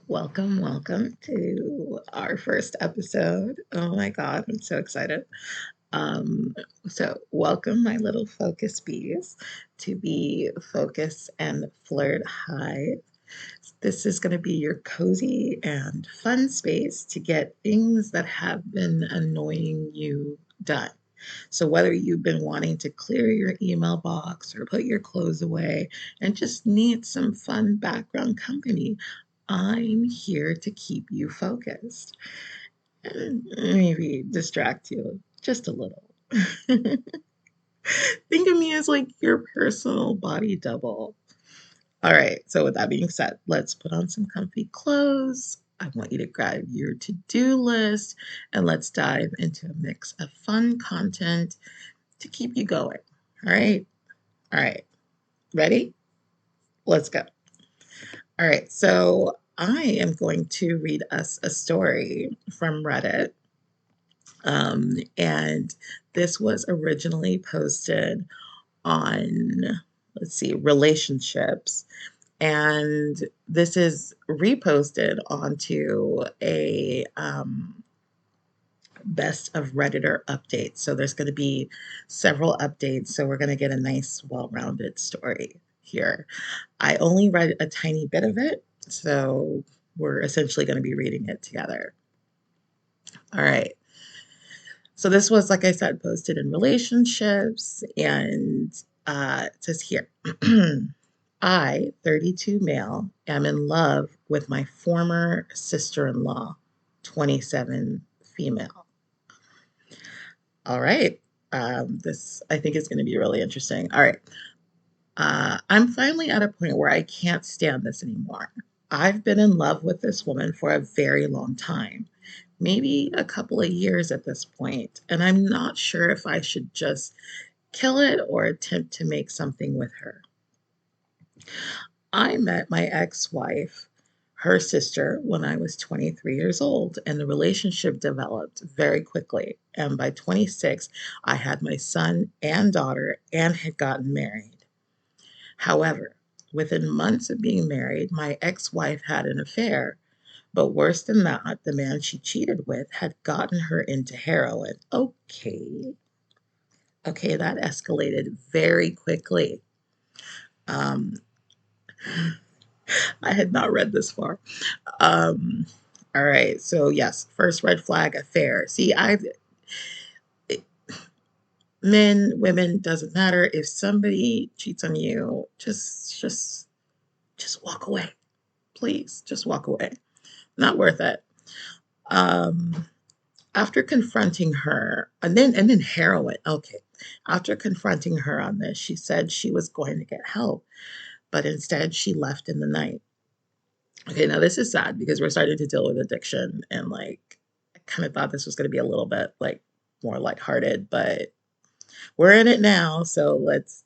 Welcome to our first episode. Oh my God, I'm so excited. Um, welcome, my little focus bees, to be Focus and Flirt Hive. This is going to be your cozy and fun space to get things that have been annoying you done. So, whether you've been wanting to clear your email box or put your clothes away and just need some fun background company, I'm here to keep you focused and maybe distract you just a little. Think of me as like your personal body double. All right, so with that being said, let's put on some comfy clothes. I want you to grab your to do list and let's dive into a mix of fun content to keep you going. All right. All right. Ready? Let's go. All right. So I am going to read us a story from Reddit. And this was originally posted on, let's see, relationships. And this is reposted onto a best of Redditor updates. So there's going to be several updates. So we're going to get a nice, well rounded story here. I only read a tiny bit of it. So we're essentially going to be reading it together. All right. So this was, like I said, posted in relationships, and it says here, I, 32 male, am in love with my former sister-in-law, 27 female. All right. This, I think, is going to be really interesting. All right. I'm finally at a point where I can't stand this anymore. I've been in love with this woman for a very long time, maybe a couple of years at this point, and I'm not sure if I should just kill it or attempt to make something with her. I met my ex wife, her sister, when I was 23 years old, and the relationship developed very quickly. And by 26, I had my son and daughter and had gotten married. However, within months of being married, my ex wife had an affair. But worse than that, the man she cheated with had gotten her into heroin. Okay. Okay, that escalated very quickly. Um, I had not read this far. Um, all right. So yes, first red flag affair. See, I've men, women, doesn't matter. If somebody cheats on you, just walk away. Please, just walk away. Not worth it. Um, After confronting her, and then heroin. Okay. After confronting her on this, she said she was going to get help, but instead she left in the night. Okay, now this is sad because we're starting to deal with addiction, and like I kind of thought this was going to be a little bit like more lighthearted, but we're in it now, so let's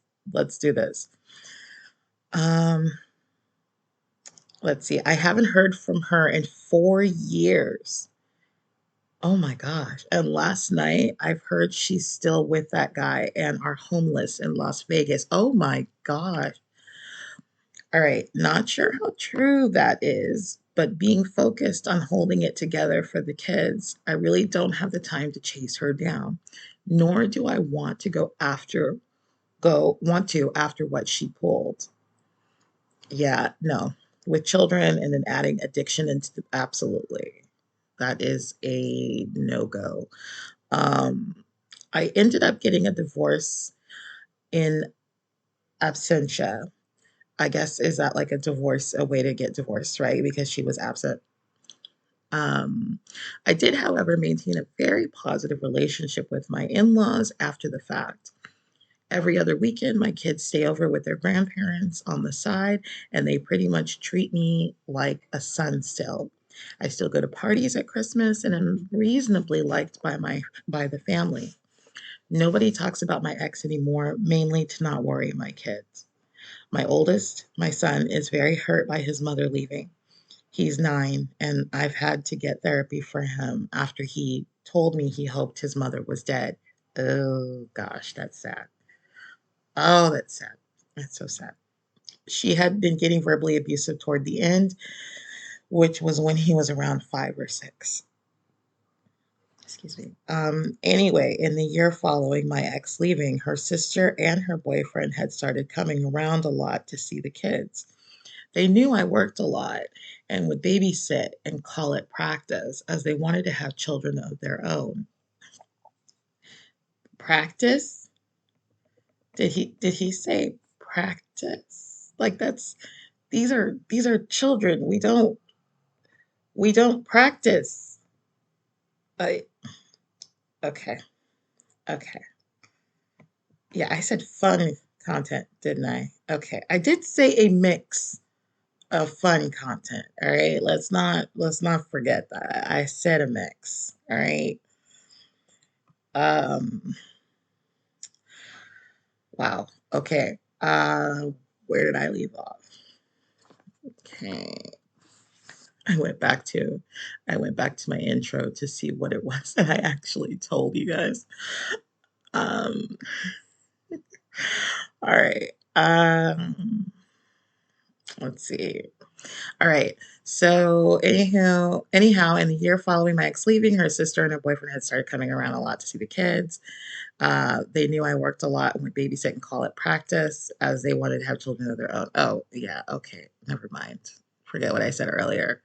do this. Um, let's see. I haven't heard from her in 4 years. Oh my gosh. And last night I've heard she's still with that guy and are homeless in Las Vegas. Oh my gosh. All right, not sure how true that is, but being focused on holding it together for the kids, I really don't have the time to chase her down, nor do I want to go want to after what she pulled. Yeah, no. With children and then adding addiction into the, absolutely. That is a no-go. Um, I ended up getting a divorce in absentia. I guess is that like a divorce, a way to get divorced, right? Because she was absent. Um, I did, however, maintain a very positive relationship with my in laws after the fact. Every other weekend, my kids stay over with their grandparents on the side, and they pretty much treat me like a son still. I still go to parties at Christmas and am reasonably liked by the family. Nobody talks about my ex anymore, mainly to not worry my kids. My oldest, my son, is very hurt by his mother leaving. He's 9, and I've had to get therapy for him after he told me he hoped his mother was dead. Oh gosh, that's sad. Oh, that's sad. That's so sad. She had been getting verbally abusive toward the end, which was when he was around 5 or 6. Excuse me. Anyway, in the year following my ex leaving, her sister and her boyfriend had started coming around a lot to see the kids. They knew I worked a lot and would babysit and call it practice as they wanted to have children of their own. Practice? Did he say practice? Like that's these are children. We don't practice. I okay. Okay. Yeah, I said fun content, didn't I? Okay. I did say a mix of fun content. All right. Let's not forget that. I said a mix. All right. Um wow. Okay. Where did I leave off? Okay. I went back to I went back to my intro to see what it was that I actually told you guys. Um all right. Let's see. All right. So anyhow, in the year following my ex leaving, her sister and her boyfriend had started coming around a lot to see the kids. They knew I worked a lot and would babysit and call it practice as they wanted to have children of their own. Oh, yeah. Okay. Never mind. Forget what I said earlier.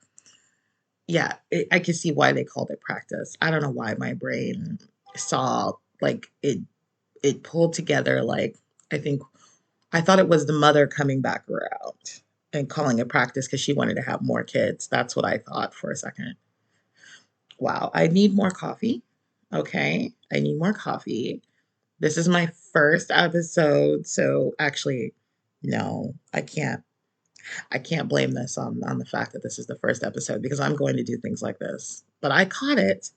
Yeah, I can see why they called it practice. I don't know why my brain saw like it pulled together like I think I thought it was the mother coming back around and calling it practice because she wanted to have more kids. That's what I thought for a second. Wow, I need more coffee. Okay, I need more coffee. This is my first episode, so actually, no, I can't. I can't blame this on the fact that this is the first episode because I'm going to do things like this. But I caught it.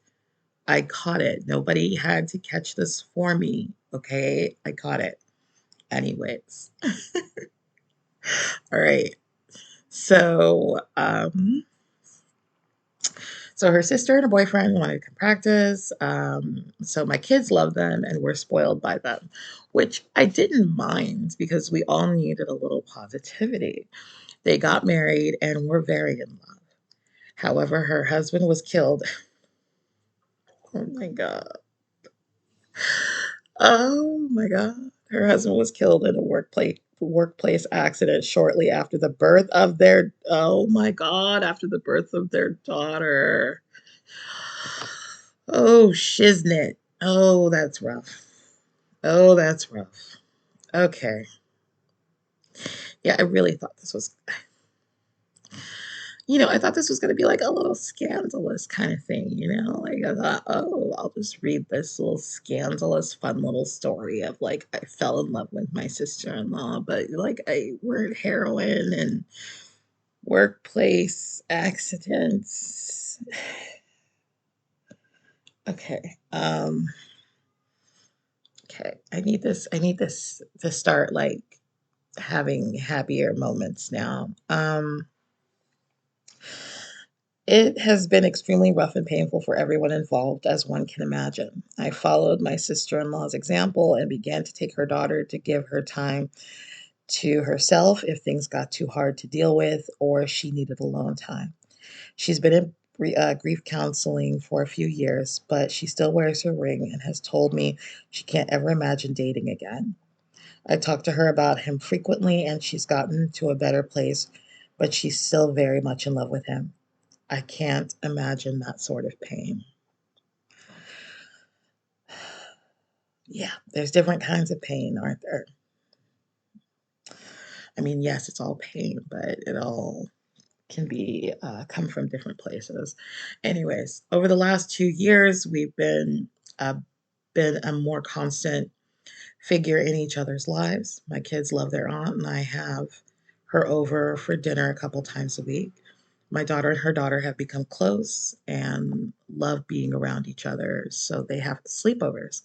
I caught it. Nobody had to catch this for me. Okay, I caught it. Anyways, all right. So, so her sister and her boyfriend wanted to come practice. So my kids love them and were spoiled by them, which I didn't mind because we all needed a little positivity. They got married and were very in love. However, her husband was killed. Oh my God. Oh my God. Her husband was killed in a workplace accident shortly after the birth of their oh my God, after the birth of their daughter. Oh shiznit. Oh, that's rough. Oh, that's rough. Okay. Yeah, I really thought this was I thought this was going to be like a little scandalous kind of thing, Like I thought, oh, I'll just read this little scandalous, fun little story of like I fell in love with my sister-in-law, but like I word heroin and workplace accidents. Okay. Okay. I need this to start like having happier moments now. It has been extremely rough and painful for everyone involved, as one can imagine. I followed my sister in law's example and began to take her daughter to give her time to herself if things got too hard to deal with or she needed alone time. She's been in grief counseling for a few years, but she still wears her ring and has told me she can't ever imagine dating again. I talk to her about him frequently and she's gotten to a better place, but she's still very much in love with him. I can't imagine that sort of pain. Yeah, there's different kinds of pain, aren't there? I mean, yes, it's all pain, but it all can be come from different places. Anyways, over the last 2 years, we've uh, been a more constant figure in each other's lives. My kids love their aunt, and I have her over for dinner a couple times a week. My daughter and her daughter have become close and love being around each other, so they have sleepovers.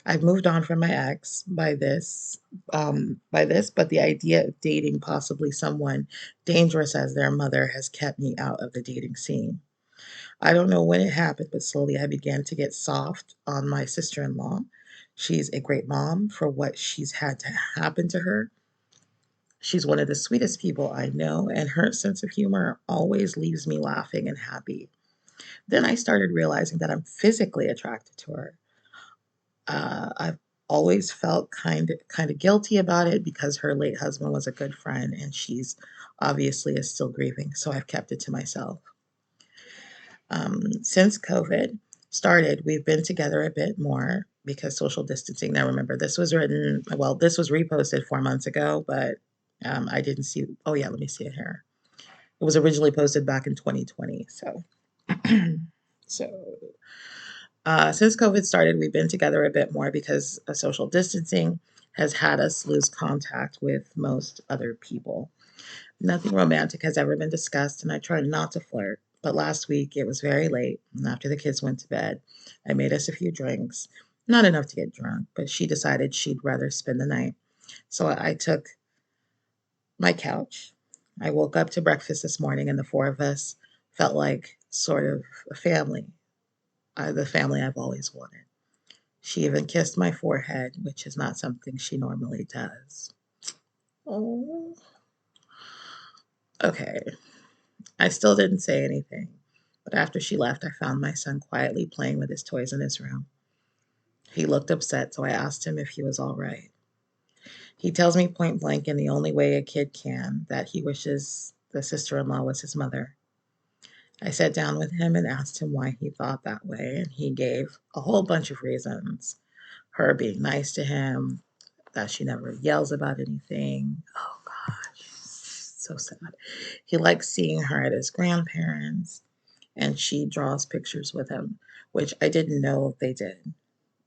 I've moved on from my ex by this, but the idea of dating possibly someone dangerous as their mother has kept me out of the dating scene. I don't know when it happened, but slowly I began to get soft on my sister-in-law. She's a great mom for what she's had to happen to her. She's one of the sweetest people I know, and her sense of humor always leaves me laughing and happy. Then I started realizing that I'm physically attracted to her. I've always felt kind of guilty about it because her late husband was a good friend, and she's obviously is still grieving. So I've kept it to myself. Since COVID started, we've been together a bit more because social distancing. Now, remember, this was reposted 4 months ago, but I didn't see. Oh, yeah, let me see it here. It was originally posted back in 2020. So, so since COVID started, we've been together a bit more because of social distancing has had us lose contact with most other people. Nothing romantic has ever been discussed, and I try not to flirt. But last week it was very late, and after the kids went to bed, I made us a few drinks. Not enough to get drunk, but she decided she'd rather spend the night. So I took my couch. I woke up to breakfast this morning, and the four of us felt like sort of a family, the family I've always wanted. She even kissed my forehead, which is not something she normally does. Oh, okay. I still didn't say anything, but after she left, I found my son quietly playing with his toys in his room. He looked upset, so I asked him if he was all right. He tells me point blank, in the only way a kid can, that he wishes the sister in law was his mother. I sat down with him and asked him why he thought that way, and he gave a whole bunch of reasons. Her being nice to him, that she never yells about anything. Oh gosh, so sad. He likes seeing her at his grandparents, and she draws pictures with him, which I didn't know they did.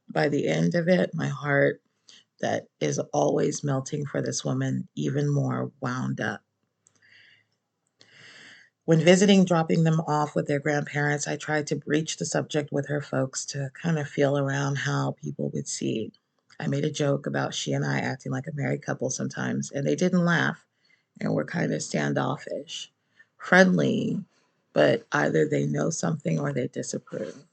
By the end of it, my heart, that is always melting for this woman, even more wound up. When visiting, dropping them off with their grandparents, I tried to breach the subject with her folks to kind of feel around how people would see. I made a joke about she and I acting like a married couple sometimes, and they didn't laugh and were kind of standoffish, friendly, but either they know something or they disapprove.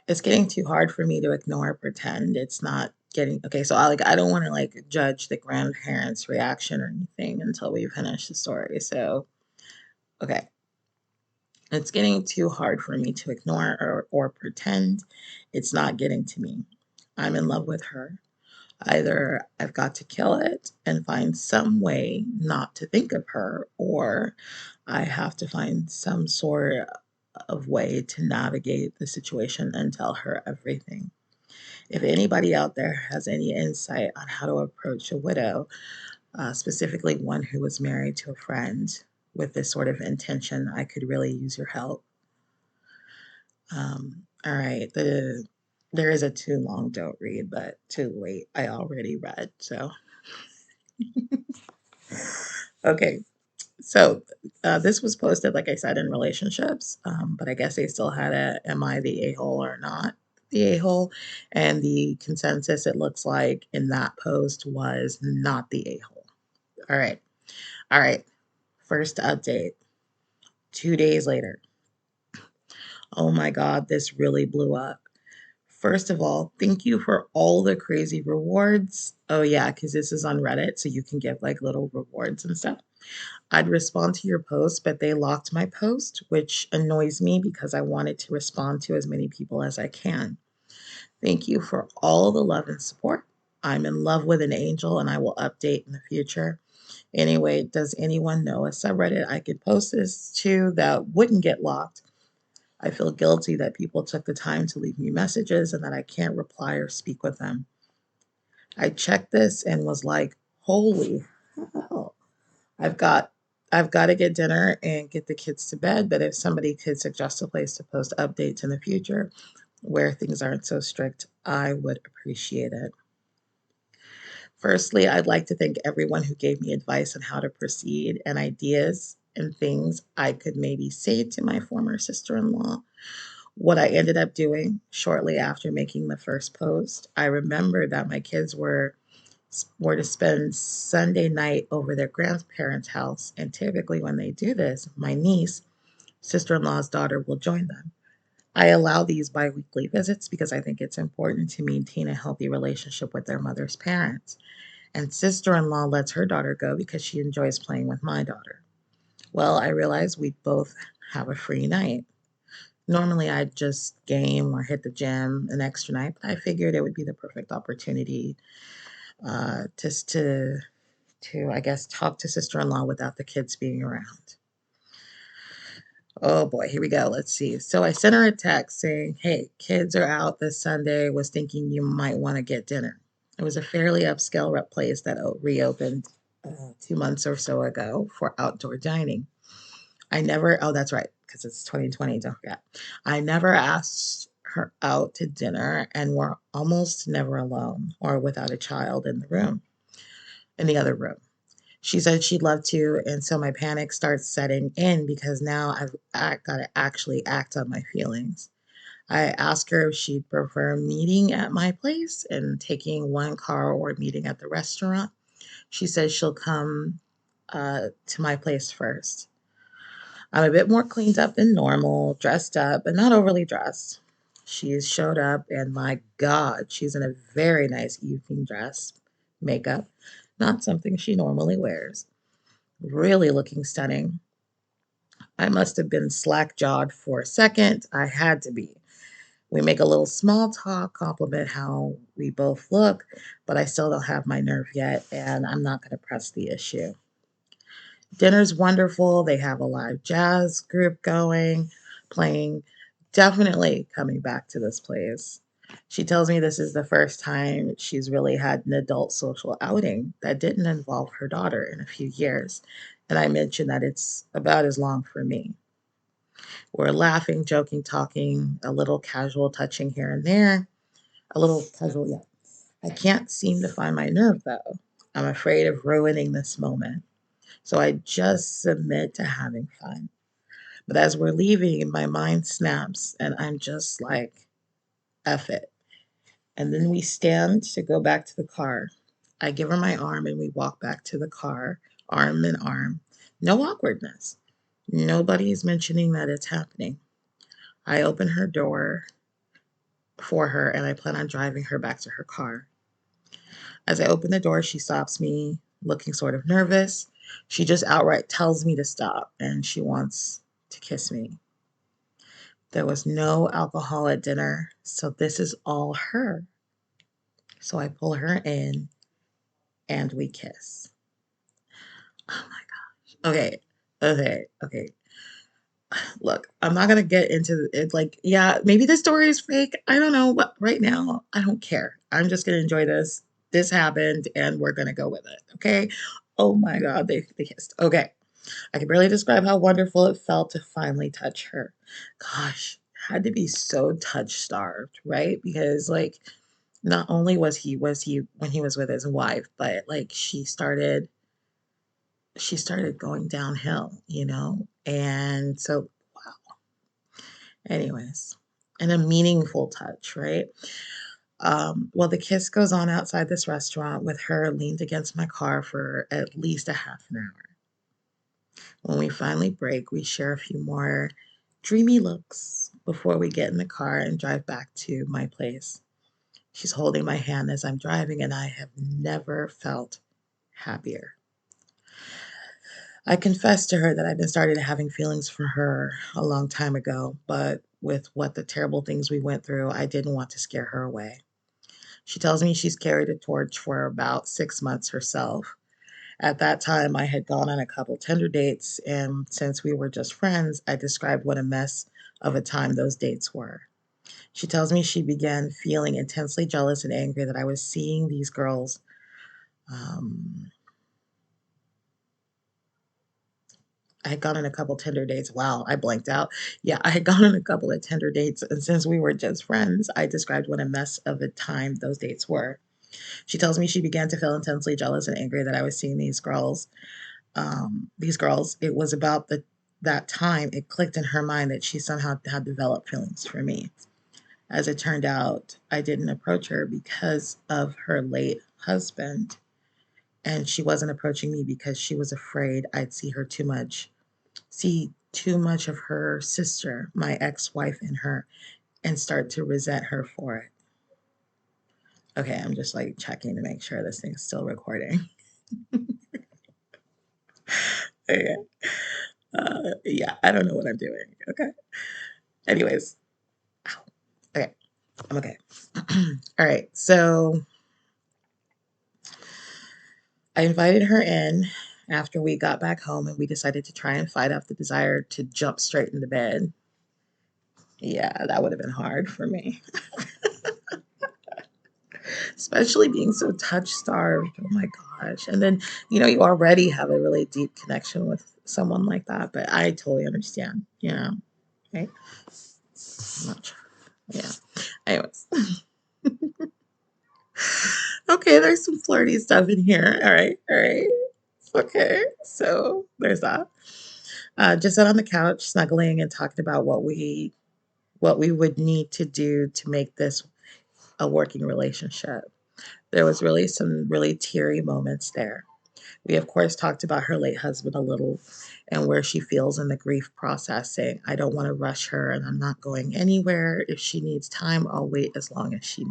It's getting too hard for me to ignore or pretend it's not getting okay. So I don't want to like judge the grandparents' reaction or anything until we finish the story. So okay, it's getting too hard for me to ignore or pretend it's not getting to me. I'm in love with her. Either I've got to kill it and find some way not to think of her, or I have to find some sort of way to navigate the situation and tell her everything. If anybody out there has any insight on how to approach a widow, specifically one who was married to a friend with this sort of intention, I could really use your help. All right, there is a too long don't read, but too late. I already read. So okay, so this was posted, like I said, in relationships, but I guess they still had a "Am I the a hole or not the a hole?" And the consensus, it looks like, in that post was not the a hole. All right, all right. First update. 2 days later. Oh my God, this really blew up. First of all, thank you for all the crazy rewards. Oh, yeah, because this is on Reddit, so you can give like little rewards and stuff. I'd respond to your post, but they locked my post, which annoys me because I wanted to respond to as many people as I can. Thank you for all the love and support. I'm in love with an angel and I will update in the future. Anyway, does anyone know a subreddit I could post this to that wouldn't get locked? I feel guilty that people took the time to leave me messages and that I can't reply or speak with them. I checked this and was like, holy hell. I've got I've got to get dinner and get the kids to bed, but if somebody could suggest a place to post updates in the future where things aren't so strict, I would appreciate it. Firstly, I'd like to thank everyone who gave me advice on how to proceed and ideas and things I could maybe say to my former sister in law. What I ended up doing shortly after making the first post, I remembered that my kids were to spend Sunday night over their grandparents' house, and typically when they do this, my niece, sister-in-law's daughter, will join them. I allow these biweekly visits because I think it's important to maintain a healthy relationship with their mother's parents. and sister-in-law lets her daughter go because she enjoys playing with my daughter. Well, I realized we both have a free night. Normally, I'd just game or hit the gym an extra night, but I figured it would be the perfect opportunity just to I guess talk to sister-in-law without the kids being around. Oh boy, here we go. Let's see. So I sent her a text saying, "Hey, kids are out this Sunday. Was thinking you might want to get dinner." It was a fairly upscale place that reopened 2 months or so ago for outdoor dining. I never, oh, that's right, because it's 2020, don't forget. I never asked her out to dinner, and we're almost never alone or without a child in the room, in the other room. She said she'd love to, and so my panic starts setting in because now got to actually act on my feelings. I asked her if she'd prefer meeting at my place and taking one car or meeting at the restaurant. She says she'll come to my place first. I'm a bit more cleaned up than normal, dressed up, but not overly dressed. She's showed up, and my God, she's in a very nice evening dress, makeup, not something she normally wears. Really looking stunning. I must have been slack jawed for a second. I had to be. We make a little small talk, compliment how we both look, but I still don't have my nerve yet, and I'm not going to press the issue. Dinner's wonderful. They have a live jazz group going, playing. Definitely coming back to this place. She tells me this is the first time she's really had an adult social outing that didn't involve her daughter in a few years. And I mentioned that it's about as long for me. We're laughing, joking, talking, a little casual touching here and there, a little casual, yeah. I can't seem to find my nerve though. I'm afraid of ruining this moment. So I just submit to having fun. But as we're leaving, my mind snaps and I'm just like, F it. And then we stand to go back to the car. I give her my arm and we walk back to the car, arm in arm. No awkwardness. Nobody's mentioning that it's happening. I open her door for her and I plan on driving her back to her car. As I open the door, she stops me, looking sort of nervous. She just outright tells me to stop and she wants to kiss me. There was no alcohol at dinner, so this is all her. So I pull her in and we kiss. Oh my gosh. Okay. Okay. Look, I'm not gonna get into it. Like, yeah, maybe the story is fake. I don't know, but right now, I don't care. I'm just gonna enjoy this. This happened, and we're gonna go with it. Okay. Oh my God, they kissed. Okay. I can barely describe how wonderful it felt to finally touch her. Gosh, had to be so touch starved, right? Because like not only was he when he was with his wife, but like she started going downhill, And so anyways, and a meaningful touch, right? Well, the kiss goes on outside this restaurant with her leaned against my car for at least a half an hour. When we finally break, we share a few more dreamy looks before we get in the car and drive back to my place. She's holding my hand as I'm driving, and I have never felt happier. I confessed to her that I've been started having feelings for her a long time ago, but with what the terrible things we went through, I didn't want to scare her away. She tells me she's carried a torch for about 6 months herself. At that time, I had gone on a couple Tinder dates, and since we were just friends, I described what a mess of a time those dates were. She tells me she began feeling intensely jealous and angry that I was seeing these girls. Um, I had gone on a couple Tinder dates. Wow, I blanked out. Yeah, I had gone on a couple of Tinder dates, and since we were just friends, I described what a mess of a time those dates were. She tells me she began to feel intensely jealous and angry that I was seeing these girls. It was about that time it clicked in her mind that she somehow had developed feelings for me. As it turned out, I didn't approach her because of her late husband, and she wasn't approaching me because she was afraid I'd see too much of her sister, my ex-wife, in her, and start to resent her for it. Okay, I'm just like checking to make sure this thing's still recording. Okay. Yeah, I don't know what I'm doing. Okay. Anyways, okay, I'm okay. All right, so I invited her in after we got back home and we decided to try and fight off the desire to jump straight into bed. Yeah, that would have been hard for me, especially being so touch starved. Oh my gosh. And then, you already have a really deep connection with someone like that, but I totally understand, right? I'm not sure. Yeah. Anyways, okay, there's some flirty stuff in here. All right. All right. Okay. So there's that. Just sat on the couch, snuggling and talking about what we would need to do to make this a working relationship. There was really some really teary moments there. We of course talked about her late husband a little and where she feels in the grief process, saying, I don't want to rush her and I'm not going anywhere. If she needs time, I'll wait as long as she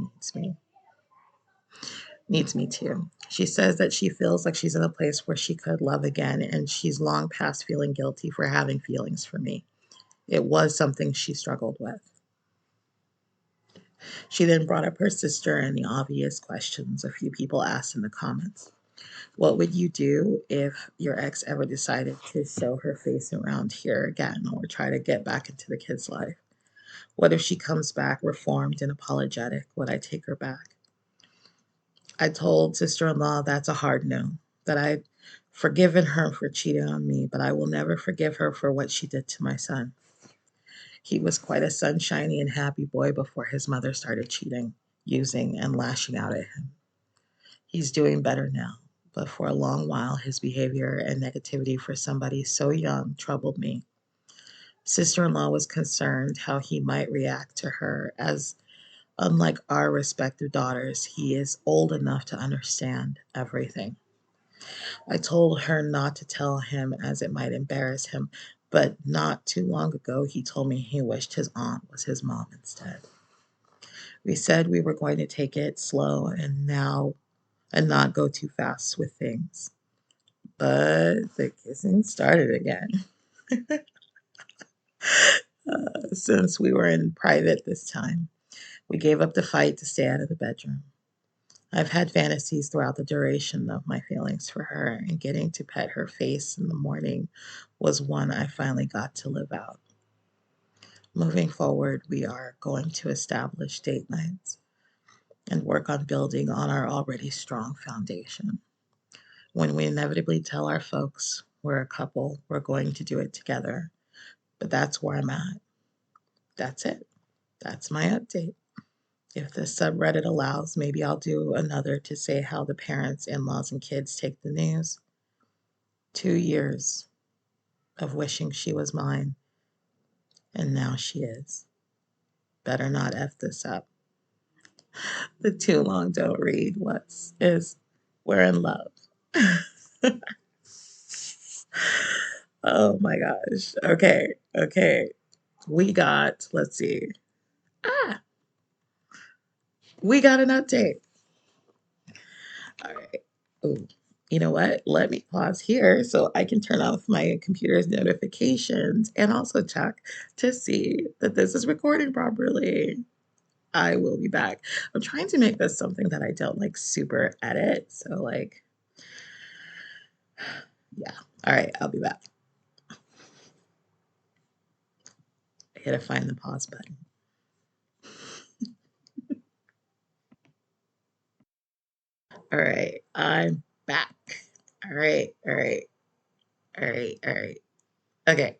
needs me to. She says that she feels like she's in a place where she could love again and she's long past feeling guilty for having feelings for me. It was something she struggled with. She then brought up her sister and the obvious questions a few people asked in the comments. What would you do if your ex ever decided to show her face around here again or try to get back into the kid's life? What if she comes back reformed and apologetic? Would I take her back? I told sister in law that's a hard no, that I'd forgiven her for cheating on me, but I will never forgive her for what she did to my son. He was quite a sunshiny and happy boy before his mother started cheating, using, and lashing out at him. He's doing better now, but for a long while, his behavior and negativity for somebody so young troubled me. Sister in law was concerned how he might react to her, as, unlike our respective daughters, he is old enough to understand everything. I told her not to tell him as it might embarrass him, but not too long ago, he told me he wished his aunt was his mom instead. We said we were going to take it slow and not go too fast with things. But the kissing started again. Since we were in private this time, we gave up the fight to stay out of the bedroom. I've had fantasies throughout the duration of my feelings for her, and getting to pet her face in the morning was one I finally got to live out. Moving forward, we are going to establish date nights and work on building on our already strong foundation. When we inevitably tell our folks we're a couple, we're going to do it together. But that's where I'm at. That's it. That's my update. If the subreddit allows, maybe I'll do another to say how the parents, in laws, and kids take the news. 2 years of wishing she was mine, and now she is. Better not F this up. The too long don't read what's is we're in love. Oh my gosh. Okay. Okay. Let's see. Ah, we got an update. All right. Ooh, you know what? Let me pause here so I can turn off my computer's notifications and also check to see that this is recording properly. I will be back. I'm trying to make this something that I don't like super edit. So, like, yeah. All right. I'll be back. I gotta find the pause button. All right. I'm back. All right. All right. All right. All right. Okay.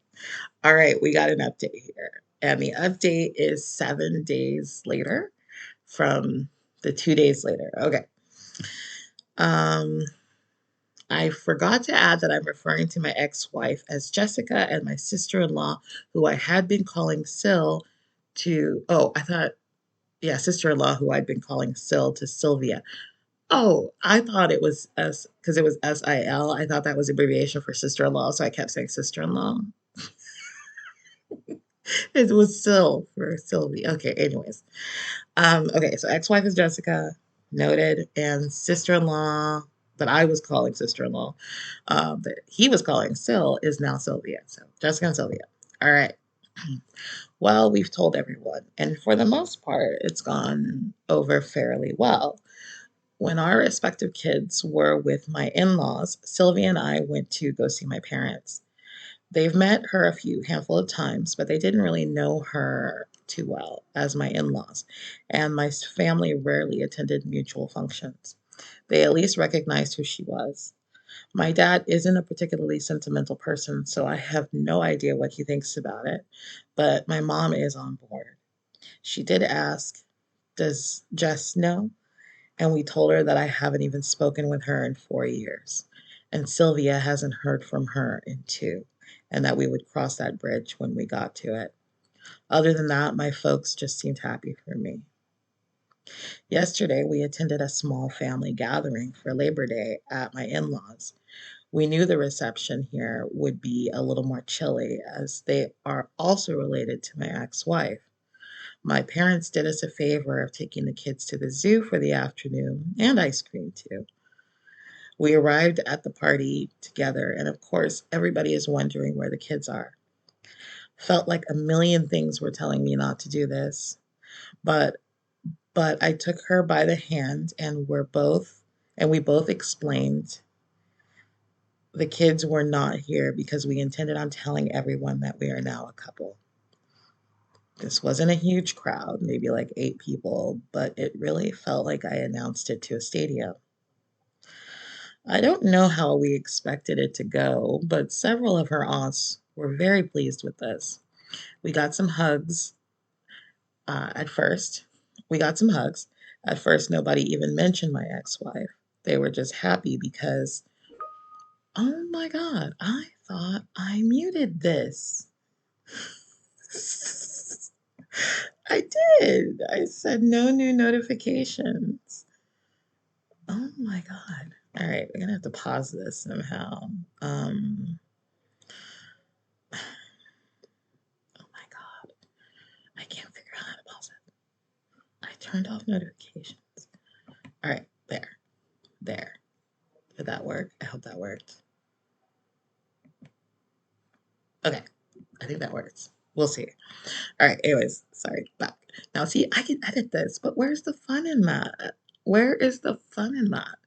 All right. We got an update here. And the update is 7 days later from the 2 days later. Okay. Um, I forgot to add that I'm referring to my ex wife as Jessica and my sister in law, who I had been calling Sil I thought, yeah, sister in law, who I'd been calling Sil to Sylvia. Oh, I thought it was S because it was SIL. I thought that was abbreviation for sister in law. So I kept saying sister in law. It was Sil for Sylvia. Okay, anyways. Okay, so ex wife is Jessica, noted. And sister-in-law that I was calling sister-in-law, that he was calling Sil, is now Sylvia. So Jessica and Sylvia. All right. Well, we've told everyone, and for the most part, it's gone over fairly well. When our respective kids were with my in laws, Sylvia and I went to go see my parents. They've met her a few handful of times, but they didn't really know her too well as my in laws, and my family rarely attended mutual functions. They at least recognized who she was. My dad isn't a particularly sentimental person, so I have no idea what he thinks about it, but my mom is on board. She did ask, "Does Jess know?" And we told her that I haven't even spoken with her in 4 years. And Sylvia hasn't heard from her in two, and that we would cross that bridge when we got to it. Other than that, my folks just seemed happy for me. Yesterday, we attended a small family gathering for Labor Day at my in laws. We knew the reception here would be a little more chilly as they are also related to my ex wife. My parents did us a favor of taking the kids to the zoo for the afternoon and ice cream too. We arrived at the party together, and of course, everybody is wondering where the kids are. Felt like a million things were telling me not to do this, but I took her by the hand and we both explained the kids were not here because we intended on telling everyone that we are now a couple. This wasn't a huge crowd, maybe like 8 people, but it really felt like I announced it to a stadium. I don't know how we expected it to go, but several of her aunts were very pleased with this. We got some hugs at first. We got some hugs. At first, nobody even mentioned my ex wife. They were just happy because, oh my God, I thought I muted this. I did. I said no new notifications. Oh my God. All right, we're gonna have to pause this somehow. Oh my God. I can't figure out how to pause it. I turned off notifications. All right, there. There. Did that work? I hope that worked. Okay. I think that works. We'll see. All right, anyways, sorry, back. Now see, I can edit this, but where's the fun in that? Where is the fun in that?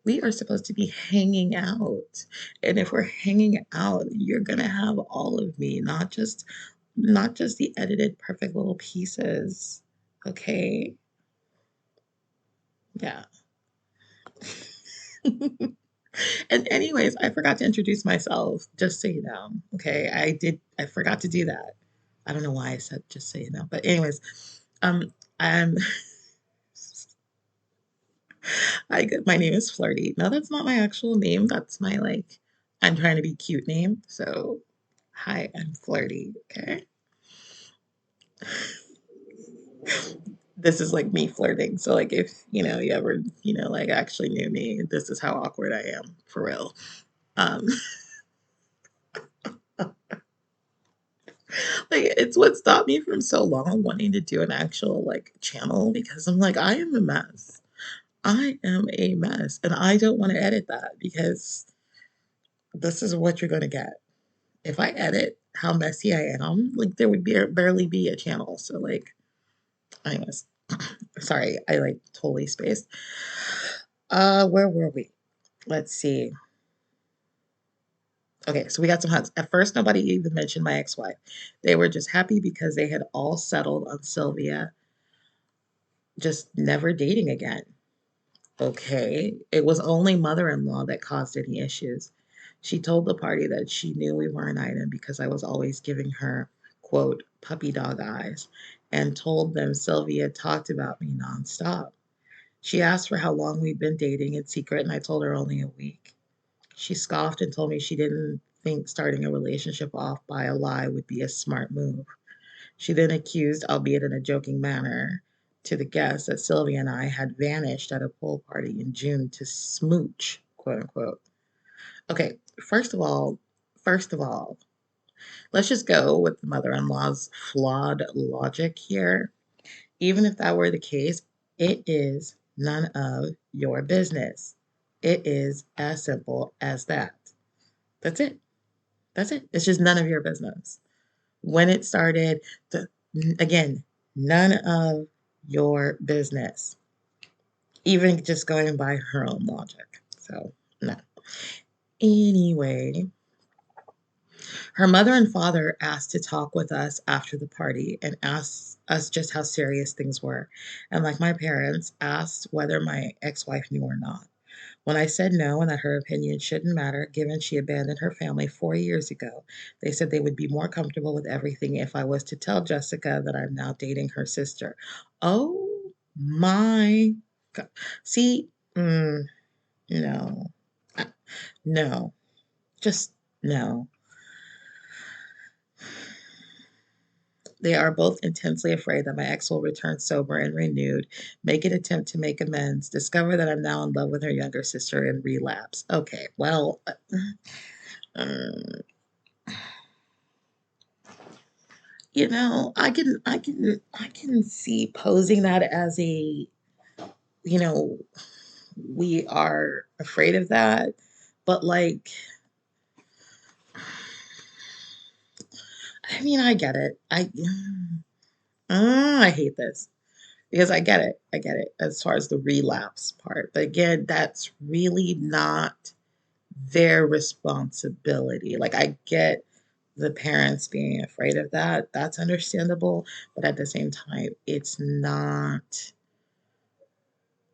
We are supposed to be hanging out. And if we're hanging out, you're going to have all of me, not just the edited perfect little pieces. Okay? Yeah. And anyways, I forgot to introduce myself, just so you know. Okay? I forgot to do that. I don't know why I said just so you know. But anyways, um I'm my name is Flirty. No, that's not my actual name. That's my like I'm trying to be cute name. So hi, I'm Flirty, okay? This is like me flirting. So like if, you ever, like actually knew me, this is how awkward I am for real. Um like it's what stopped me from so long wanting to do an actual like channel because I'm like I am a mess. I am a mess and I don't want to edit that because this is what you're going to get. If I edit how messy I am, like there would barely be a channel. So like anyways, sorry, I like totally spaced. Where were we? Let's see. Okay, so we got some hugs. At first, nobody even mentioned my ex-wife. They were just happy because they had all settled on Sylvia just never dating again. Okay, it was only mother-in-law that caused any issues. She told the party that she knew we were an item because I was always giving her, quote, puppy dog eyes, and told them Sylvia talked about me nonstop. She asked for how long we'd been dating in secret, and I told her only a week. She scoffed and told me she didn't think starting a relationship off by a lie would be a smart move. She then accused, albeit in a joking manner, to the guests that Sylvia and I had vanished at a pool party in June to smooch, quote unquote. Okay, first of all, let's just go with the mother-in-law's flawed logic here. Even if that were the case, it is None of your business. It is as simple as that. That's it. That's it. It's just none of your business. When it started, the, again, none of your business. Even just going by her own logic. So, no. Anyway, her mother and father asked to talk with us after the party and asked us just how serious things were. And like my parents, asked whether my ex wife knew or not. When I said no and that her opinion shouldn't matter, given she abandoned her family 4 years ago, they said they would be more comfortable with everything if I was to tell Jessica that I'm now dating her sister. Oh my God. See, no, Uh, no, just no. They are both intensely afraid that my ex will return sober and renewed, make an attempt to make amends, discover that I'm now in love with her younger sister, and relapse. Okay, well, um, I can see posing that as a, you know, we are afraid of that, but like, I mean, I get it. I hate this because I get it. I get it as far as the relapse part. But again, that's really not their responsibility. Like, I get the parents being afraid of that. That's understandable. But at the same time, it's not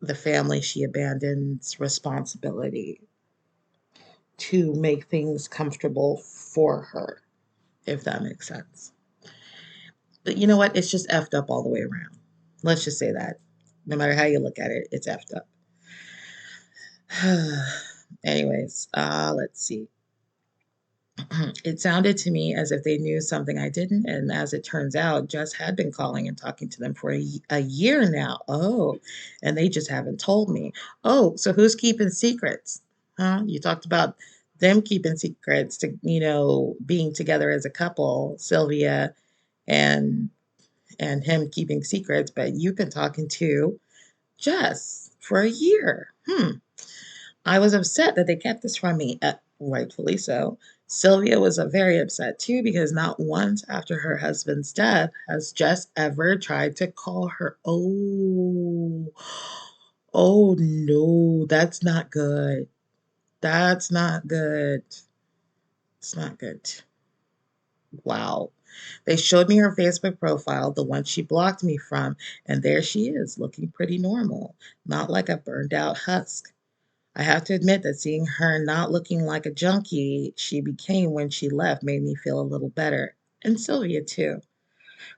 the family she abandons responsibility to make things comfortable for her, if that makes sense. But you know what? It's just effed up all the way around. Let's just say that. No matter how you look at it, it's effed up. Anyways, let's see. It sounded to me as if they knew something I didn't, and as it turns out, Jess had been calling and talking to them for a year now. Oh, and they just haven't told me. Oh, so who's keeping secrets? Huh? You talked about them keeping secrets to, being together as a couple, Sylvia and him keeping secrets, but you've been talking to Jess for a year. I was upset that they kept this from me, rightfully so. Sylvia was very upset too because not once after her husband's death has Jess ever tried to call her. Oh, oh no, that's not good. That's not good. It's not good. Wow. They showed me her Facebook profile, the one she blocked me from, and there she is, looking pretty normal, not like a burned out husk. I have to admit that seeing her not looking like a junkie she became when she left made me feel a little better. And Sylvia, too.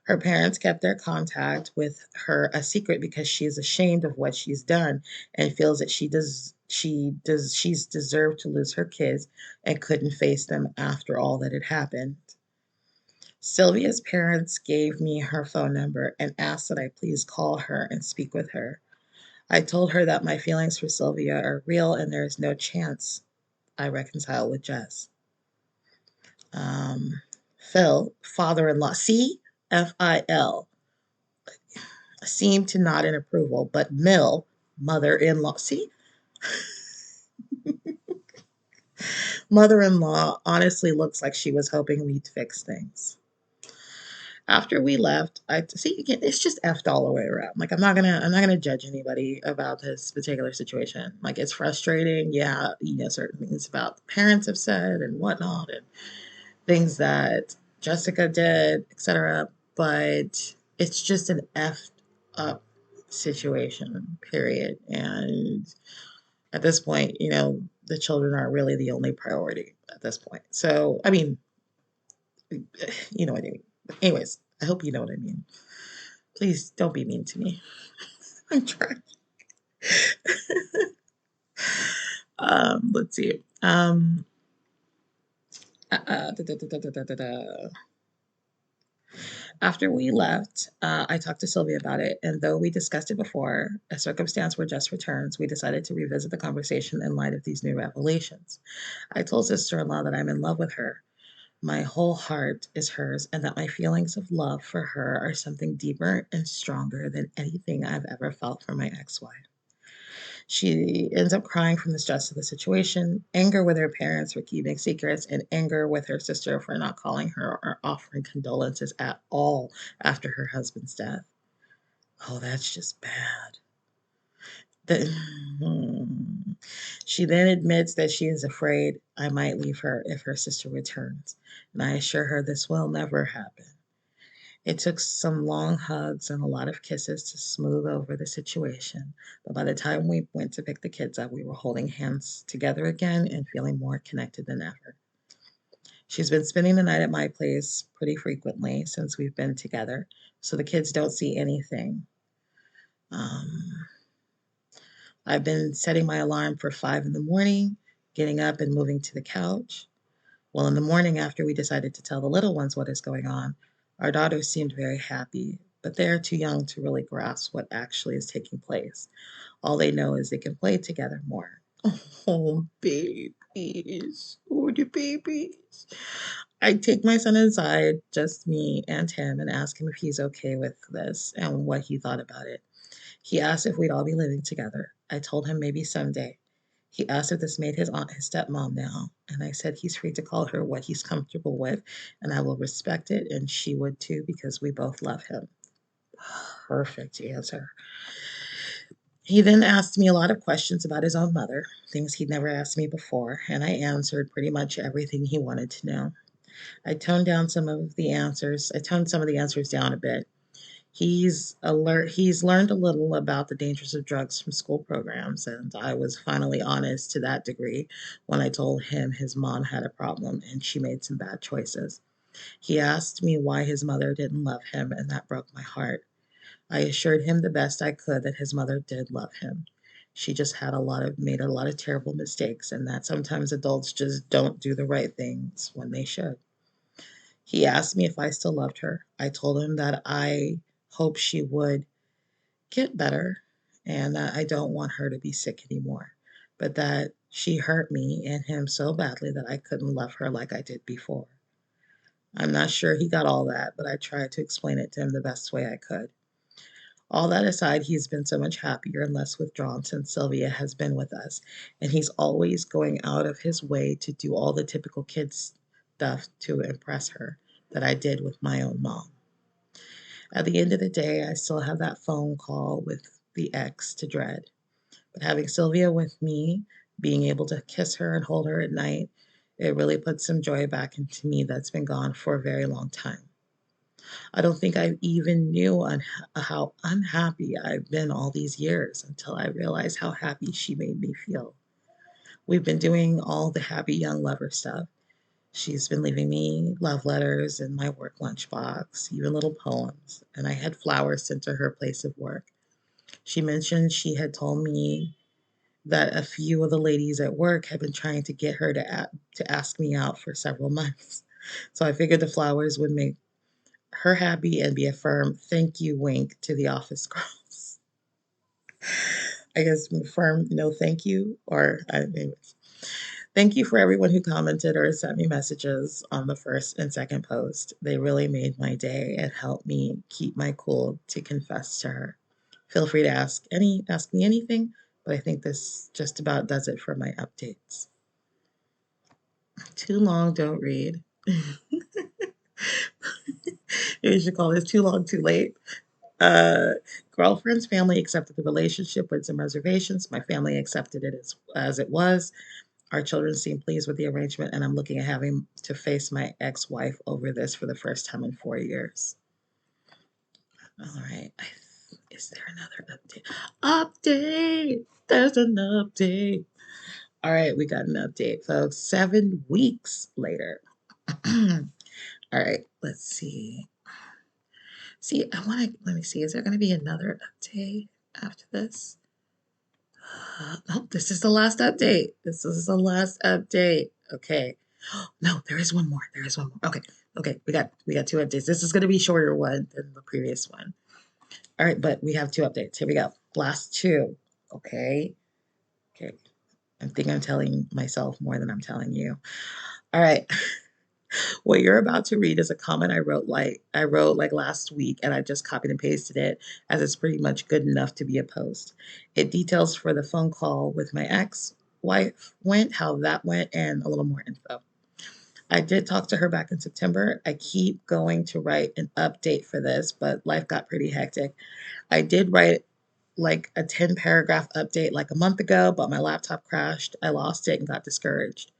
Her parents kept their contact with her a secret because she is ashamed of what she's done and feels that she's deserved to lose her kids and couldn't face them after all that had happened. Sylvia's parents gave me her phone number and asked that I please call her and speak with her. I told her that my feelings for Sylvia are real and there is no chance I reconcile with Jess. Um, Phil, father in law, see, Fil, seemed to nod in approval, but Mill, mother in law, see, mother in law honestly looks like she was hoping we'd fix things. After we left, I see again, it's just effed all the way around. Like I'm not gonna judge anybody about this particular situation. Like it's frustrating, yeah, certain things about the parents have said and whatnot, and things that Jessica did, etc. But it's just an effed up situation, period. And at this point, the children are really the only priority at this point. So, I mean, you know what I mean. Anyways, I hope you know what I mean. Please don't be mean to me. I'm trying. Let's see. Da, da, da, da, da, da, da. After we left, I talked to Sylvia about it, and though we discussed it before, a circumstance where Jess returns, we decided to revisit the conversation in light of these new revelations. I told sister in law that I'm in love with her. My whole heart is hers, and that my feelings of love for her are something deeper and stronger than anything I've ever felt for my ex wife. She ends up crying from the stress of the situation, anger with her parents for keeping secrets, and anger with her sister for not calling her or offering condolences at all after her husband's death. Oh, that's just bad. The, hmm. She then admits that she is afraid I might leave her if her sister returns, and I assure her this will never happen. It took some long hugs and a lot of kisses to smooth over the situation, but by the time we went to pick the kids up, we were holding hands together again and feeling more connected than ever. She's been spending the night at my place pretty frequently since we've been together, so the kids don't see anything. Um, I've been setting my alarm for 5 in the morning, getting up and moving to the couch. Well, in the morning, after we decided to tell the little ones what is going on, our daughters seemed very happy, but they are too young to really grasp what actually is taking place. All they know is they can play together more. Oh, babies. Oh, the babies. I take my son inside, just me and him, and ask him if he's okay with this and what he thought about it. He asked if we'd all be living together. I told him maybe someday. He asked if this made his aunt his stepmom now, and I said he's free to call her what he's comfortable with, and I will respect it, and she would too because we both love him. Perfect answer. He then asked me a lot of questions about his own mother, things he'd never asked me before, and I answered pretty much everything he wanted to know. I toned some of the answers down a bit. He's learned a little about the dangers of drugs from school programs, and I was finally honest to that degree when I told him his mom had a problem and she made some bad choices. He asked me why his mother didn't love him, and that broke my heart. I assured him the best I could that his mother did love him. She just made a lot of terrible mistakes, and that sometimes adults just don't do the right things when they should. He asked me if I still loved her. I told him that I hoped she would get better and that I don't want her to be sick anymore, but that she hurt me and him so badly that I couldn't love her like I did before. I'm not sure he got all that, but I tried to explain it to him the best way I could. All that aside, he's been so much happier and less withdrawn since Sylvia has been with us, and he's always going out of his way to do all the typical kids stuff to impress her that I did with my own mom. At the end of the day, I still have that phone call with the ex to dread. But having Sylvia with me, being able to kiss her and hold her at night, it really puts some joy back into me that's been gone for a very long time. I don't think I even knew how unhappy I've been all these years until I realized how happy she made me feel. We've been doing all the happy young lover stuff. She's been leaving me love letters in my work lunchbox, even little poems, and I had flowers sent to her place of work. She mentioned she had told me that a few of the ladies at work had been trying to get her to ask me out for several months. So I figured the flowers would make her happy and be a firm thank you wink to the office girls. I guess firm no thank you, or anyways. Thank you for everyone who commented or sent me messages on the first and second post. They really made my day and helped me keep my cool to confess to her. Feel free to ask me anything, but I think this just about does it for my updates. Too long, don't read. You should call this too long, too late. Uh, Girlfriend's family accepted the relationship with some reservations. My family accepted it as it was. Our children seem pleased with the arrangement, and I'm looking at having to face my ex wife over this for the first time in 4 years. All right. Is there another update? Update! There's an update. All right, we got an update, folks. 7 weeks later. All right, let's see. Let me see. Is there going to be another update after this? Nope, this is the last update. This is the last update. Okay. No, there is one more. There is one more. Okay. Okay. We got two updates. This is going to be a shorter one than the previous one. All right, but we have two updates. Here we go. Last two. Okay. Okay. I think I'm telling myself more than I'm telling you. All right. What you're about to read is a comment I wrote like last week, and I just copied and pasted it as it's pretty much good enough to be a post. It details for the phone call with my ex wife went, how that went, and a little more info. I did talk to her back in September. I keep going to write an update for this, but life got pretty hectic. I did write like a 10 paragraph update like a month ago, but my laptop crashed. I lost it and got discouraged.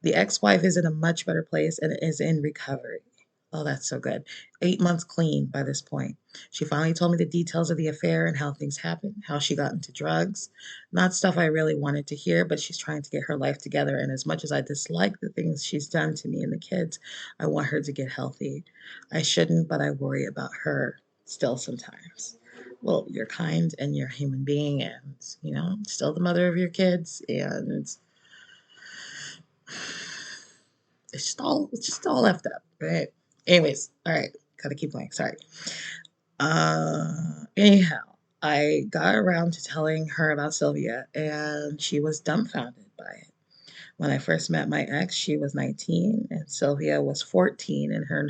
The ex wife is in a much better place and is in recovery. Oh, that's so good. 8 months clean by this point. She finally told me the details of the affair and how things happened, how she got into drugs. Not stuff I really wanted to hear, but she's trying to get her life together. And as much as I dislike the things she's done to me and the kids, I want her to get healthy. I shouldn't, but I worry about her still sometimes. Well, you're kind and you're a human being, and, still the mother of your kids. And it's just all left up, right? Anyways, all right, gotta keep going. Sorry. Anyhow, I got around to telling her about Sylvia, and she was dumbfounded by it. When I first met my ex, she was 19, and Sylvia was 14, and her.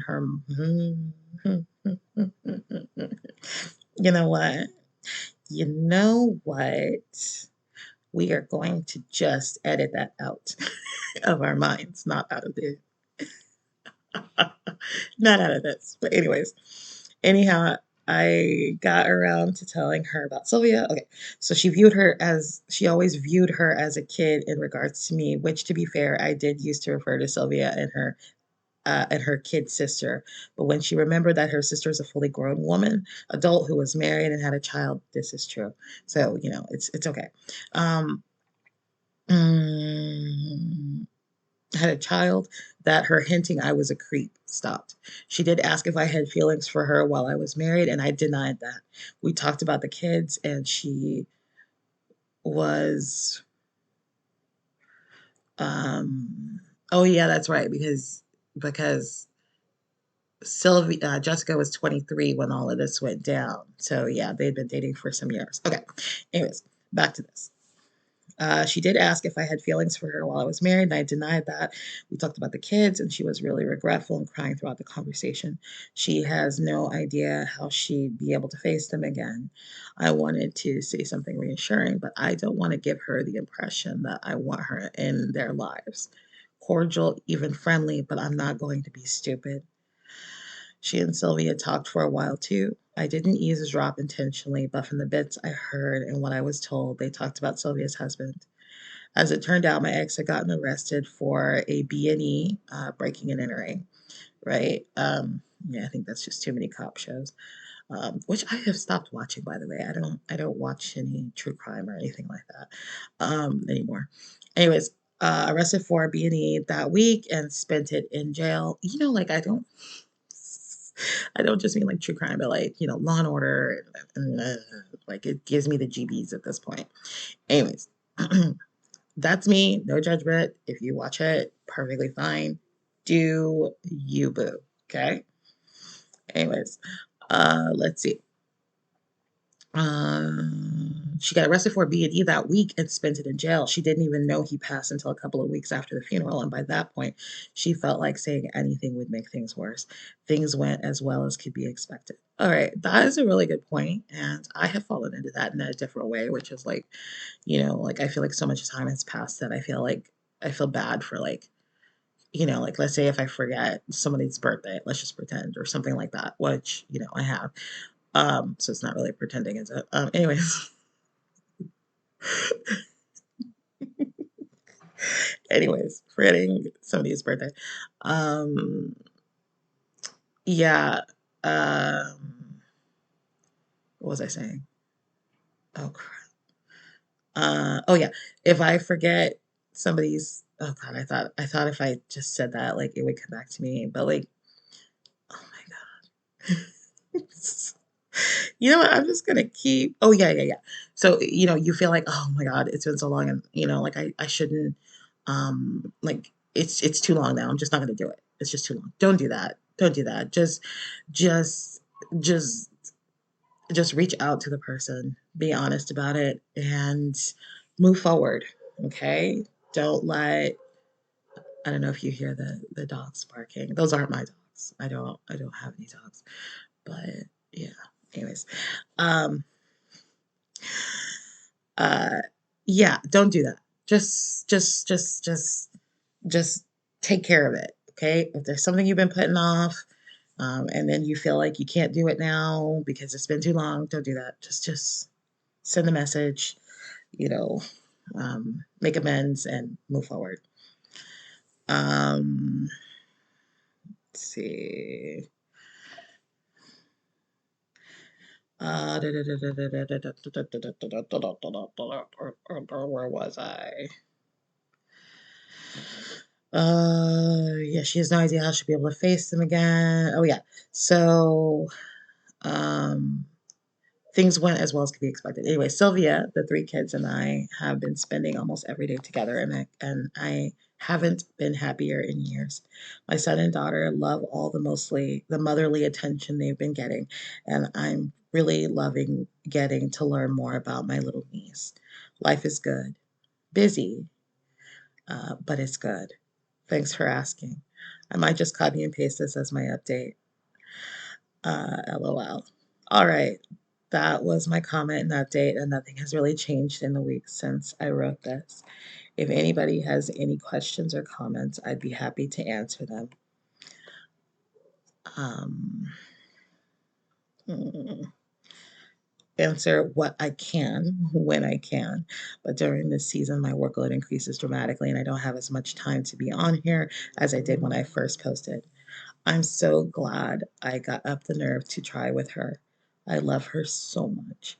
You know what? You know what? We are going to just edit that out of our minds, not out of the not out of this. But anyhow, I got around to telling her about Sylvia. Okay, so she always viewed her as a kid in regards to me, which to be fair, I did used to refer to Sylvia and her kid sister. But when she remembered that her sister is a fully grown woman, adult who was married and had a child, this is true. So it's okay. Um, mm, had a child, that her hinting I was a creep stopped. She did ask if I had feelings for her while I was married, and I denied that. We talked about the kids, and she was, oh yeah, that's right, because Sylvia Jessica was 23 when all of this went down. So yeah, they'd been dating for some years. Okay, anyways, back to this. She did ask if I had feelings for her while I was married, and I denied that. We talked about the kids, and she was really regretful and crying throughout the conversation. She has no idea how she'd be able to face them again. I wanted to say something reassuring, but I don't want to give her the impression that I want her in their lives. Cordial, even friendly, but I'm not going to be stupid. She and Sylvia talked for a while too. I didn't eavesdrop intentionally, but from the bits I heard and what I was told, they talked about Sylvia's husband. As it turned out, my ex had gotten arrested for a B&E, breaking and entering, right? Yeah, I think that's just too many cop shows, which I have stopped watching, by the way. I don't watch any true crime or anything like that anymore. Anyways, arrested for a B&E that week and spent it in jail. Like I don't just mean like true crime, but like Law and Order, and, like it gives me the GBs at this point. Anyways, that's me. No judgment. If you watch it, perfectly fine. Do you boo? Okay. Anyways, let's see. She got arrested for B&E that week and spent it in jail. She didn't even know he passed until a couple of weeks after the funeral, and by that point, she felt like saying anything would make things worse. Things went as well as could be expected. All right, that is a really good point, and I have fallen into that in a different way, which is like, like I feel like so much time has passed that I feel bad for like, like let's say if I forget somebody's birthday, let's just pretend or something like that, which I have. So it's not really pretending, is it? Anyways, forgetting somebody's birthday. Um, yeah. What was I saying? Oh crap. Oh yeah. If I forget somebody's, oh god, I thought if I just said that, like it would come back to me, but like, oh my god. You know what? I'm just gonna keep. Oh yeah, yeah, yeah. So you feel like, oh my God, it's been so long, and like I shouldn't. Like it's too long now. I'm just not gonna do it. It's just too long. Don't do that. Don't do that. Just, just, just reach out to the person. Be honest about it and move forward. Okay. Don't let I don't know if you hear the dogs barking. Those aren't my dogs. I don't have any dogs. But yeah. Anyways, um, uh, yeah. Don't do that. Just take care of it. Okay. If there's something you've been putting off, and then you feel like you can't do it now because it's been too long, don't do that. Just send a message. You know, make amends and move forward. Um, let's see. Where was I? Yeah, she has no idea how she'll be able to face them again. Oh yeah. So, um, things went as well as could be expected. Anyway, Sylvia, the three kids, and I have been spending almost every day together, and I haven't been happier in years. My son and daughter love all the motherly attention they've been getting, and I'm really loving getting to learn more about my little niece. Life is good, busy, but it's good. Thanks for asking. I might just copy and paste this as my update. LOL. All right. That was my comment and update, and nothing has really changed in the week since I wrote this. If anybody has any questions or comments, I'd be happy to answer them. Um, mm, answer what I can when I can. But during this season, my workload increases dramatically, and I don't have as much time to be on here as I did when I first posted. I'm so glad I got up the nerve to try with her. I love her so much.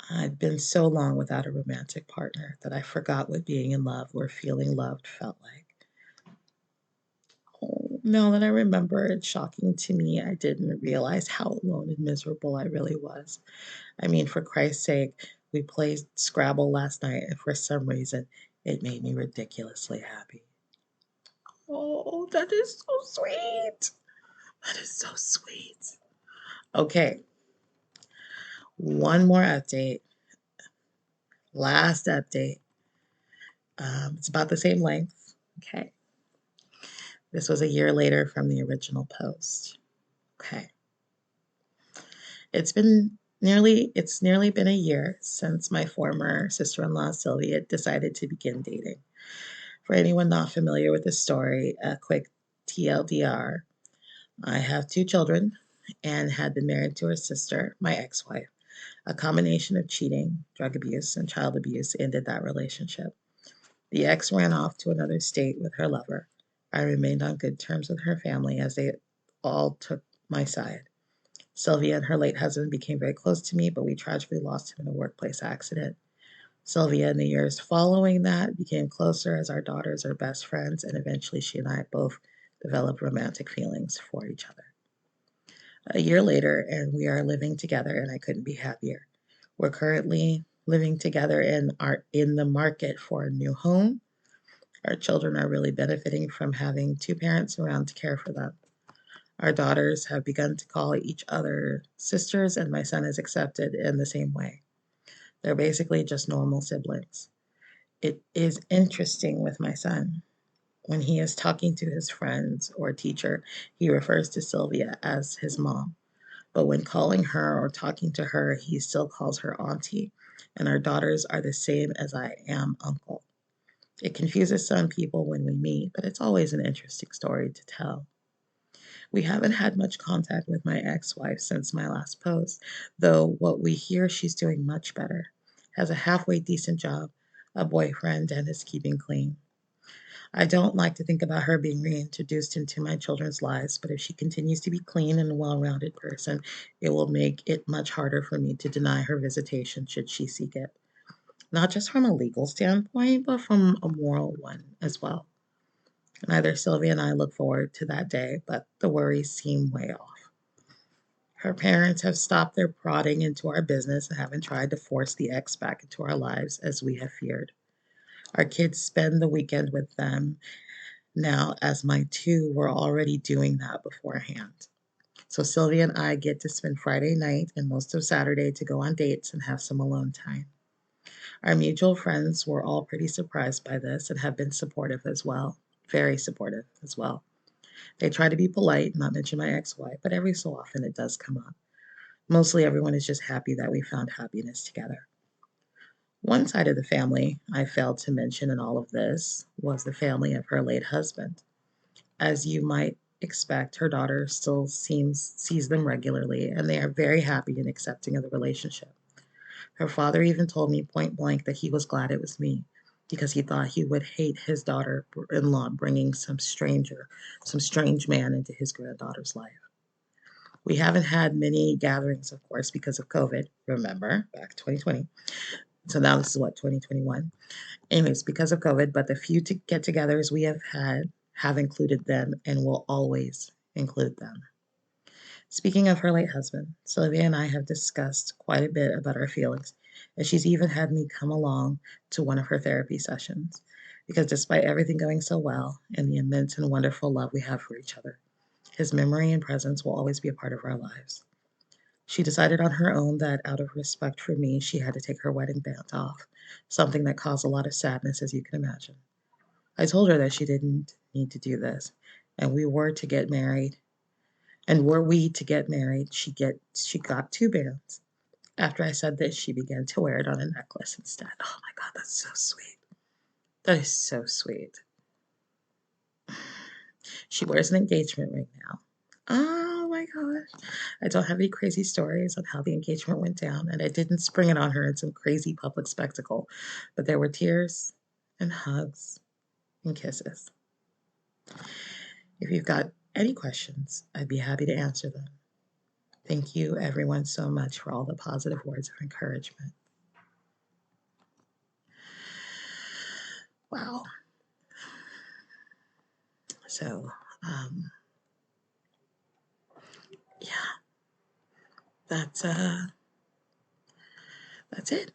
I'd been so long without a romantic partner that I forgot what being in love or feeling loved felt like. Oh, now that I remember, it's shocking to me. I didn't realize how alone and miserable I really was. I mean, for Christ's sake, we played Scrabble last night, and for some reason, it made me ridiculously happy. Oh, that is so sweet. That is so sweet. Okay, one more update. Last update. It's about the same length. Okay. This was a year later from the original post. Okay. It's nearly been a year since my former sister-in-law Sylvia decided to begin dating. For anyone not familiar with the story, a quick TLDR. I have two children and had been married to her sister, my ex-wife. A combination of cheating, drug abuse, and child abuse ended that relationship. The ex ran off to another state with her lover. I remained on good terms with her family as they all took my side. Sylvia and her late husband became very close to me, but we tragically lost him in a workplace accident. Sylvia, in the years following that, became closer as our daughters are best friends, and eventually she and I both developed romantic feelings for each other. A year later, and we are living together, and I couldn't be happier. We're currently living together and are in the market for a new home. Our children are really benefiting from having two parents around to care for them. Our daughters have begun to call each other sisters, and my son is accepted in the same way. They're basically just normal siblings. It is interesting with my son. When he is talking to his friends or teacher, he refers to Sylvia as his mom. But when calling her or talking to her, he still calls her auntie. And our daughters are the same as I am uncle. It confuses some people when we meet, but it's always an interesting story to tell. We haven't had much contact with my ex wife since my last post, though what we hear she's doing much better. Has a halfway decent job, a boyfriend, and is keeping clean. I don't like to think about her being reintroduced into my children's lives, but if she continues to be clean and a well rounded person, it will make it much harder for me to deny her visitation should she seek it. Not just from a legal standpoint, but from a moral one as well. Neither Sylvia and I look forward to that day, but the worries seem way off. Her parents have stopped their prodding into our business and haven't tried to force the ex back into our lives as we have feared. Our kids spend the weekend with them now, as my two were already doing that beforehand. So Sylvia and I get to spend Friday night and most of Saturday to go on dates and have some alone time. Our mutual friends were all pretty surprised by this and have been supportive as well. very supportive as well. They try to be polite, not mention my ex-wife, but every so often it does come up. Mostly everyone is just happy that we found happiness together. One side of the family I failed to mention in all of this was the family of her late husband. As you might expect, her daughter still sees them regularly, and they are very happy and accepting of the relationship. Her father even told me point blank that he was glad it was me because he thought he would hate his daughter in law bringing some strange man into his granddaughter's life. We haven't had many gatherings, of course, because of COVID. Remember, back 2020. So now this is what, 2021? Anyways, because of COVID, but the few get togethers we have had have included them and will always include them. Speaking of her late husband, Sylvia and I have discussed quite a bit about our feelings, and she's even had me come along to one of her therapy sessions. Because despite everything going so well and the immense and wonderful love we have for each other, his memory and presence will always be a part of our lives. She decided on her own that out of respect for me, she had to take her wedding band off, something that caused a lot of sadness, as you can imagine. I told her that she didn't need to do this, and we were to get married. And were we to get married, she got two bands. After I said this, she began to wear it on a necklace instead. Oh my God, that's so sweet. That is so sweet. She wears an engagement ring now. Oh my gosh. I don't have any crazy stories on how the engagement went down, and I didn't spring it on her in some crazy public spectacle, but there were tears and hugs and kisses. If you've got any questions, I'd be happy to answer them. Thank you, everyone, so much for all the positive words of encouragement. Wow. So, um, yeah, that's uh, that's it.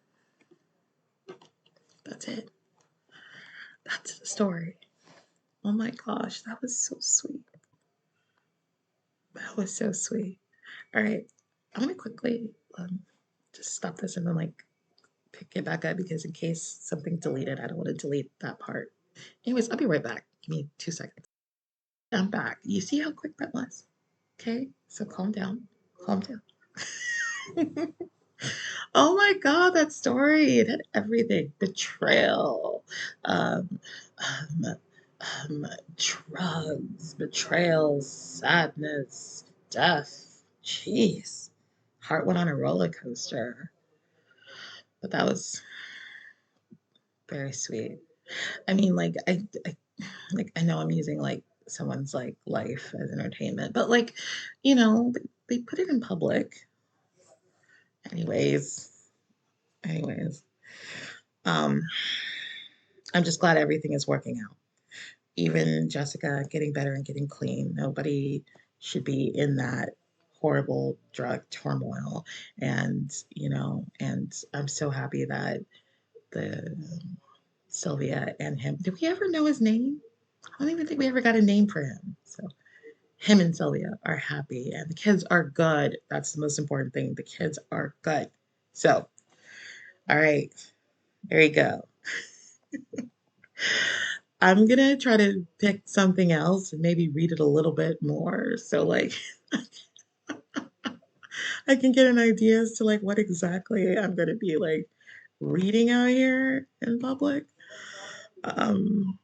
That's it. That's the story. Oh my gosh, that was so sweet. That was so sweet. All right, I'm gonna quickly just stop this and then pick it back up because in case something deleted, I don't want to delete that part. Anyways, I'll be right back. Give me 2 seconds. I'm back. You see how quick that was? Okay, so calm down. Calm down. Oh my God, that story. It had everything. Betrayal, um, um, drugs, betrayal, sadness, death. Jeez. Heart went on a roller coaster. But that was very sweet. I mean, I know I'm using someone's life as entertainment, but they put it in public. Anyways, anyways, um, I'm just glad everything is working out. Even Jessica getting better and getting clean. Nobody should be in that horrible drug turmoil. And I'm so happy that the Sylvia and him. Did we ever know his name? I don't even think we ever got a name for him. So him and Sylvia are happy, and the kids are good. That's the most important thing. The kids are good. So, all right, there you go. I'm gonna try to pick something else and maybe read it a little bit more. So I can get an idea as to what exactly I'm gonna be reading out here in public. Um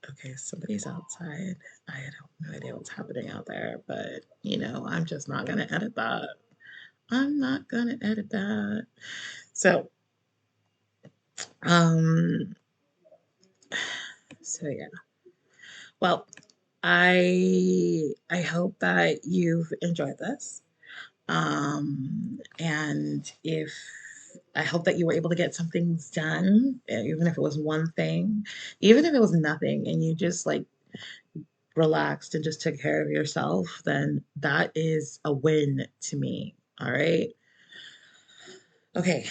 okay, somebody's outside. I have no idea what's happening out there, but I'm just not gonna edit that. I'm not gonna edit that. So, um, so yeah. Well, I hope that you've enjoyed this. And if I hope that you were able to get some things done, even if it was one thing, even if it was nothing, and you just relaxed and just took care of yourself, then that is a win to me. All right. Okay.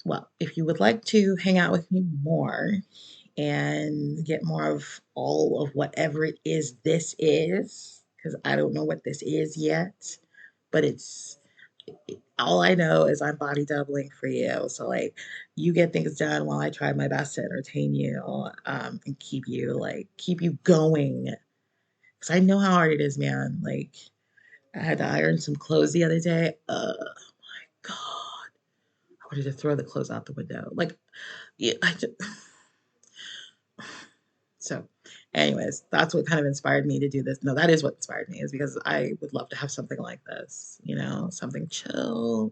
Well, if you would like to hang out with me more and get more of all of whatever it is this is, because I don't know what this is yet, but all I know is I'm body doubling for you. So like you get things done while I try my best to entertain you and keep you going. Cause I know how hard it is, man. Like I had to iron some clothes the other day. God, I wanted to throw the clothes out the window. Like yeah, so, anyways, that's what kind of inspired me to do this. No, that is what inspired me, is because I would love to have something like this, something chill,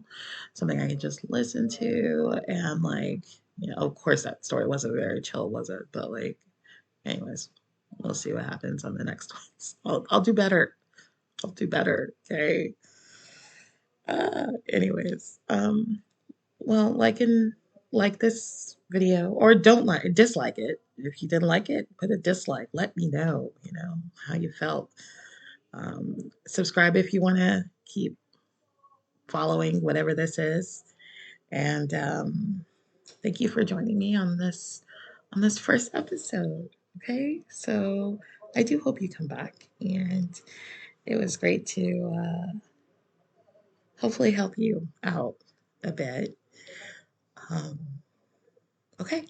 something I could just listen to. And, like, of course, that story wasn't very chill, was it? But, like, anyways, we'll see what happens on the next ones. I'll do better. I'll do better. Okay. Anyways, well, like this video, or don't dislike it. If you didn't like it, put a dislike. Let me know, how you felt. Subscribe if you want to keep following whatever this is. And thank you for joining me on this first episode. Okay, so I do hope you come back, and it was great to hopefully help you out a bit. Um, okay.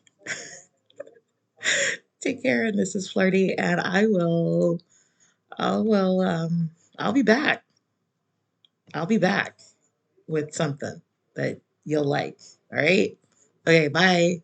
Take care, and this is Flirty, and I'll be back. I'll be back with something that you'll like. All right? Okay, bye.